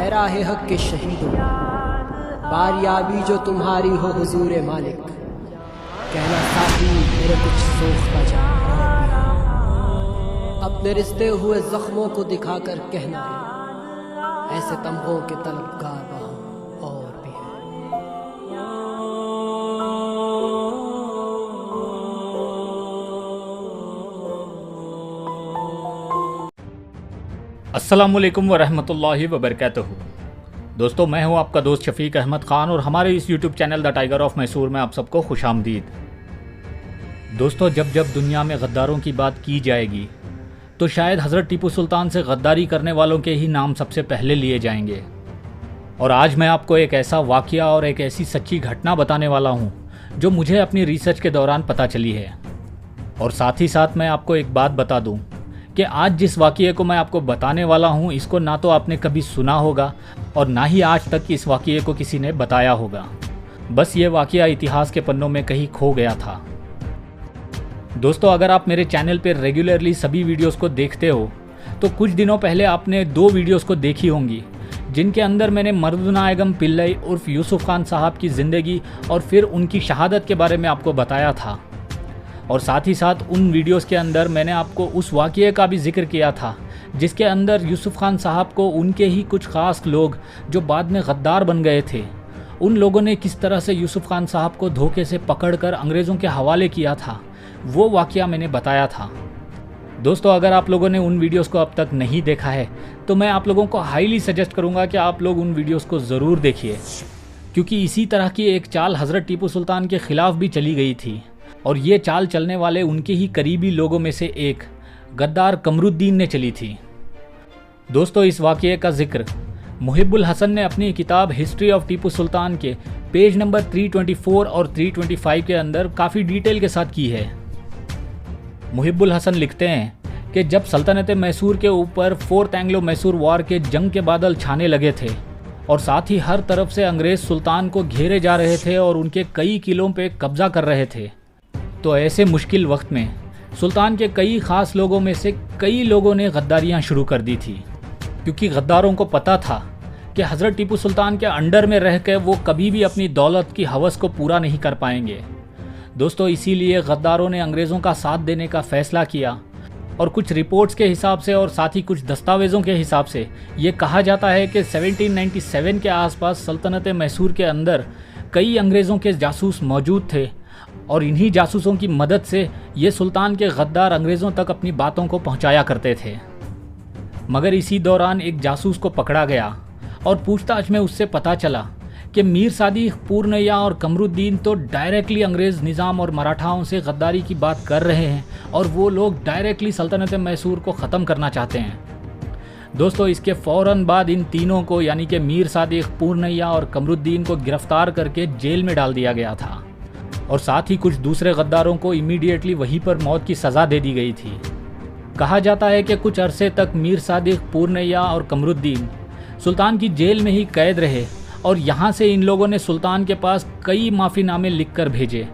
राह हक के शहीदों, बारियाबी जो तुम्हारी हो हुजूर मालिक, कहना साथी मेरे कुछ सोखता जा और भी। अपने रिश्ते हुए जख्मों को दिखाकर कहना ऐसे तमगों के तलबगार वहाँ और भी है। अस्सलामुअलैकुम वरहमतुल्लाहि वबरकातुहू। दोस्तों, मैं हूं आपका दोस्त शफीक अहमद ख़ान और हमारे इस YouTube channel the tiger of Mysore में आप सबको खुशामदीद। दोस्तों, जब जब दुनिया में गद्दारों की बात की जाएगी तो शायद हज़रत टीपू सुल्तान से गद्दारी करने वालों के ही नाम सबसे पहले लिए जाएंगे। और आज मैं आपको एक ऐसा वाक़या और एक ऐसी सच्ची घटना बताने वाला हूं जो मुझे अपनी रिसर्च के दौरान पता चली है। और साथ ही साथ मैं आपको एक बात बता दूं कि आज जिस वाक़ये को मैं आपको बताने वाला हूं, इसको ना तो आपने कभी सुना होगा और ना ही आज तक इस वाक़ये को किसी ने बताया होगा। बस ये वाक़या इतिहास के पन्नों में कहीं खो गया था। दोस्तों, अगर आप मेरे चैनल पर रेगुलरली सभी वीडियोस को देखते हो तो कुछ दिनों पहले आपने 2 वीडियोस को देखी होंगी जिनके अंदर मैंने मर्दुनायगम पिल्लई उर्फ यूसुफ खान साहब की ज़िंदगी और फिर उनकी शहादत के बारे में आपको बताया था। और साथ ही साथ उन वीडियोस के अंदर मैंने आपको उस वाक़ये का भी जिक्र किया था जिसके अंदर यूसुफ खान साहब को उनके ही कुछ ख़ास लोग जो बाद में गद्दार बन गए थे, उन लोगों ने किस तरह से यूसुफ खान साहब को धोखे से पकड़कर अंग्रेज़ों के हवाले किया था, वो वाक़या मैंने बताया था। दोस्तों, अगर आप लोगों ने उन वीडियोस को अब तक नहीं देखा है तो मैं आप लोगों को हाईली सजेस्ट करूँगा कि आप लोग उन वीडियोस को ज़रूर देखिए, क्योंकि इसी तरह की एक चाल हज़रत टीपू सुल्तान के ख़िलाफ़ भी चली गई थी। और ये चाल चलने वाले उनके ही करीबी लोगों में से एक गद्दार कमरुद्दीन ने चली थी। दोस्तों, इस वाक़ये का जिक्र मुहिब्बुल हसन ने अपनी किताब हिस्ट्री ऑफ टीपू सुल्तान के पेज नंबर 324 और 325 के अंदर काफ़ी डिटेल के साथ की है। मुहिब्बुल हसन लिखते हैं कि जब सल्तनत मैसूर के ऊपर 4th एंग्लो मैसूर वॉर के जंग के बादल छाने लगे थे और साथ ही हर तरफ से अंग्रेज़ सुल्तान को घेरे जा रहे थे और उनके कई किलों पे कब्जा कर रहे थे, तो ऐसे मुश्किल वक्त में सुल्तान के कई ख़ास लोगों में से कई लोगों ने गद्दारियाँ शुरू कर दी थी, क्योंकि गद्दारों को पता था कि हज़रत टीपू सुल्तान के अंडर में रह कर वो कभी भी अपनी दौलत की हवस को पूरा नहीं कर पाएंगे। दोस्तों, इसीलिए गद्दारों ने अंग्रेज़ों का साथ देने का फ़ैसला किया और कुछ रिपोर्ट्स के हिसाब से और साथ ही कुछ दस्तावेज़ों के हिसाब से ये कहा जाता है कि 1797 के आसपास सल्तनत मैसूर के अंदर कई अंग्रेज़ों के जासूस मौजूद थे और इन्हीं जासूसों की मदद से ये सुल्तान के गद्दार अंग्रेज़ों तक अपनी बातों को पहुंचाया करते थे। मगर इसी दौरान एक जासूस को पकड़ा गया और पूछताछ में उससे पता चला कि मीर सादिक पूर्णैया और कमरुद्दीन तो डायरेक्टली अंग्रेज़ निज़ाम और मराठाओं से गद्दारी की बात कर रहे हैं और वो लोग डायरेक्टली सल्तनत मैसूर को ख़त्म करना चाहते हैं। दोस्तों, इसके फ़ौरन बाद इन तीनों को यानी कि मीर सादिक, पूर्णैया और कमरुद्दीन को गिरफ़्तार करके जेल में डाल दिया गया था और साथ ही कुछ दूसरे गद्दारों को इमीडिएटली वहीं पर मौत की सज़ा दे दी गई थी। कहा जाता है कि कुछ अरसे तक मीर सादिक, पूर्णैया और कमरुद्दीन सुल्तान की जेल में ही कैद रहे और यहाँ से इन लोगों ने सुल्तान के पास कई माफ़ीनामे लिखकर भेजे।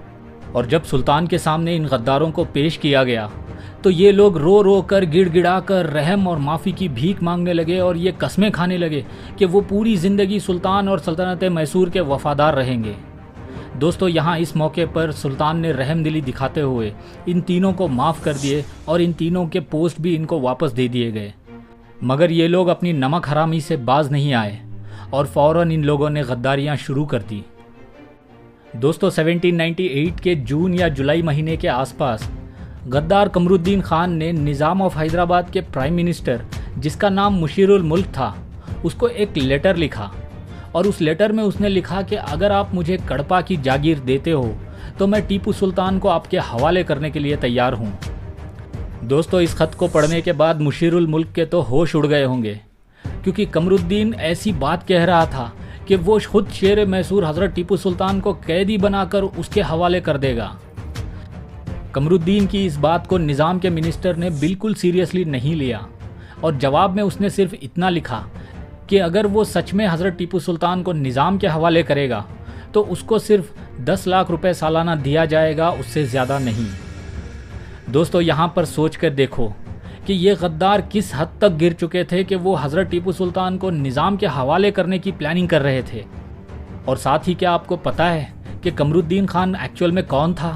और जब सुल्तान के सामने इन गद्दारों को पेश किया गया तो ये लोग रो रो कर, गिड़गिड़ा कर रहम और माफ़ी की भीख मांगने लगे और ये कस्में खाने लगे कि वो पूरी ज़िंदगी सुल्तान और सल्तनत मैसूर के वफ़ादार रहेंगे। दोस्तों, यहाँ इस मौके पर सुल्तान ने रहमदिली दिखाते हुए इन तीनों को माफ़ कर दिए और इन तीनों के पोस्ट भी इनको वापस दे दिए गए। मगर ये लोग अपनी नमक हरामी से बाज नहीं आए और फ़ौरन इन लोगों ने गद्दारियाँ शुरू कर दी। दोस्तों, 1798 के जून या जुलाई महीने के आसपास गद्दार कमरुद्दीन खान ने निज़ाम ऑफ हैदराबाद के प्राइम मिनिस्टर, जिसका नाम मुशीरुल मुल्क था, उसको एक लेटर लिखा और उस लेटर में उसने लिखा कि अगर आप मुझे कड़पा की जागीर देते हो तो मैं टीपू सुल्तान को आपके हवाले करने के लिए तैयार हूँ। दोस्तों, इस ख़त को पढ़ने के बाद मुशीरुल मुल्क के तो होश उड़ गए होंगे, क्योंकि कमरुद्दीन ऐसी बात कह रहा था कि वो खुद शेर मैसूर हज़रत टीपू सुल्तान को कैदी बनाकर उसके हवाले कर देगा। कमरुद्दीन की इस बात को निज़ाम के मिनिस्टर ने बिल्कुल सीरियसली नहीं लिया और जवाब में उसने सिर्फ इतना लिखा कि अगर वो सच में हज़रत टीपू सुल्तान को निज़ाम के हवाले करेगा तो उसको सिर्फ 10 लाख रुपए सालाना दिया जाएगा, उससे ज़्यादा नहीं। दोस्तों, यहाँ पर सोच कर देखो कि ये गद्दार किस हद तक गिर चुके थे कि वो हज़रत टीपू सुल्तान को निज़ाम के हवाले करने की प्लानिंग कर रहे थे। और साथ ही क्या आपको पता है कि कमरुद्दीन खान एक्चुअल में कौन था?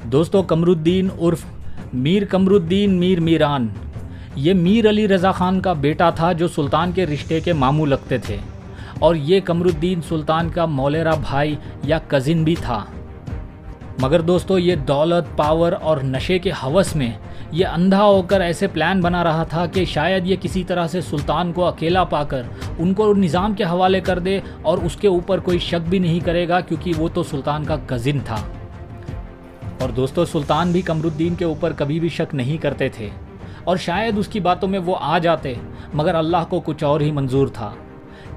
दोस्तों, कमरुद्दीन उर्फ मीर कमरुद्दीन मीर मीरान, ये मीर अली रज़ा खान का बेटा था जो सुल्तान के रिश्ते के मामू लगते थे। और ये कमरुद्दीन सुल्तान का मौलेरा भाई या कज़िन भी था। मगर दोस्तों, ये दौलत, पावर और नशे के हवस में ये अंधा होकर ऐसे प्लान बना रहा था कि शायद ये किसी तरह से सुल्तान को अकेला पाकर उनको निज़ाम के हवाले कर दे और उसके ऊपर कोई शक भी नहीं करेगा, क्योंकि वो तो सुल्तान का कज़िन था। और दोस्तों, सुल्तान भी कमरुद्दीन के ऊपर कभी भी शक नहीं करते थे और शायद उसकी बातों में वो आ जाते, मगर अल्लाह को कुछ और ही मंजूर था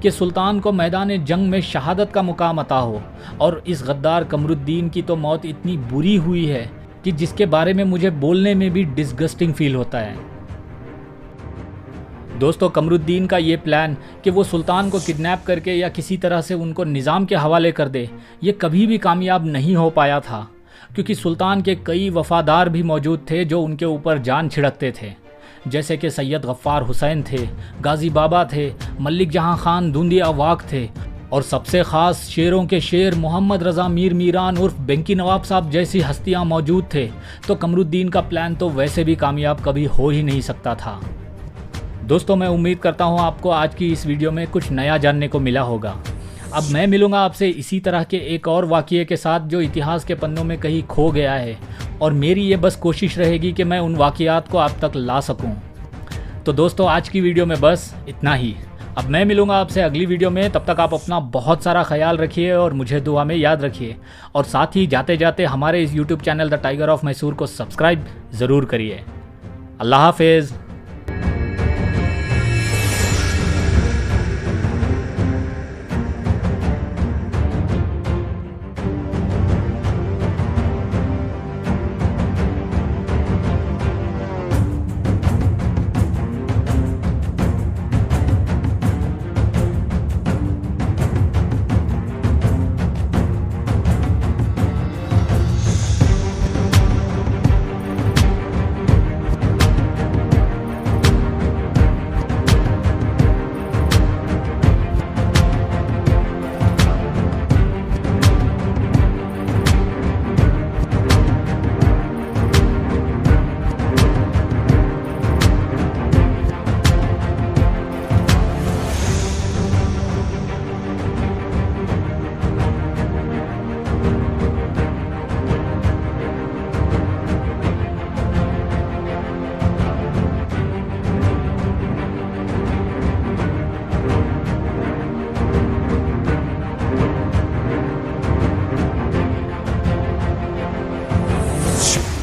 कि सुल्तान को मैदान जंग में शहादत का मुकाम अता हो। और इस गद्दार कमरुद्दीन की तो मौत इतनी बुरी हुई है कि जिसके बारे में मुझे बोलने में भी डिस्गस्टिंग फील होता है। दोस्तों, कमरुद्दीन का ये प्लान कि वो सुल्तान को किडनैप करके या किसी तरह से उनको निज़ाम के हवाले कर दे, ये कभी भी कामयाब नहीं हो पाया था, क्योंकि सुल्तान के कई वफादार भी मौजूद थे जो उनके ऊपर जान छिड़कते थे, जैसे कि सैयद गफ्फार हुसैन थे, गाजी बाबा थे, मलिक जहां खान दूंदी अवाक थे और सबसे ख़ास शेरों के शेर मोहम्मद रज़ा मीर मीरान उर्फ बेंकी नवाब साहब जैसी हस्तियां मौजूद थे। तो कमरुद्दीन का प्लान तो वैसे भी कामयाब कभी हो ही नहीं सकता था। दोस्तों, मैं उम्मीद करता हूं आपको आज की इस वीडियो में कुछ नया जानने को मिला होगा। अब मैं मिलूंगा आपसे इसी तरह के एक और वाक़ये के साथ जो इतिहास के पन्नों में कहीं खो गया है, और मेरी ये बस कोशिश रहेगी कि मैं उन वाक़यात को आप तक ला सकूं। तो दोस्तों, आज की वीडियो में बस इतना ही। अब मैं मिलूंगा आपसे अगली वीडियो में। तब तक आप अपना बहुत सारा ख्याल रखिए और मुझे दुआ में याद रखिए। और साथ ही जाते जाते हमारे इस YouTube channel the tiger of Mysore को सब्सक्राइब ज़रूर करिए। अल्लाह हाफिज़। Shh.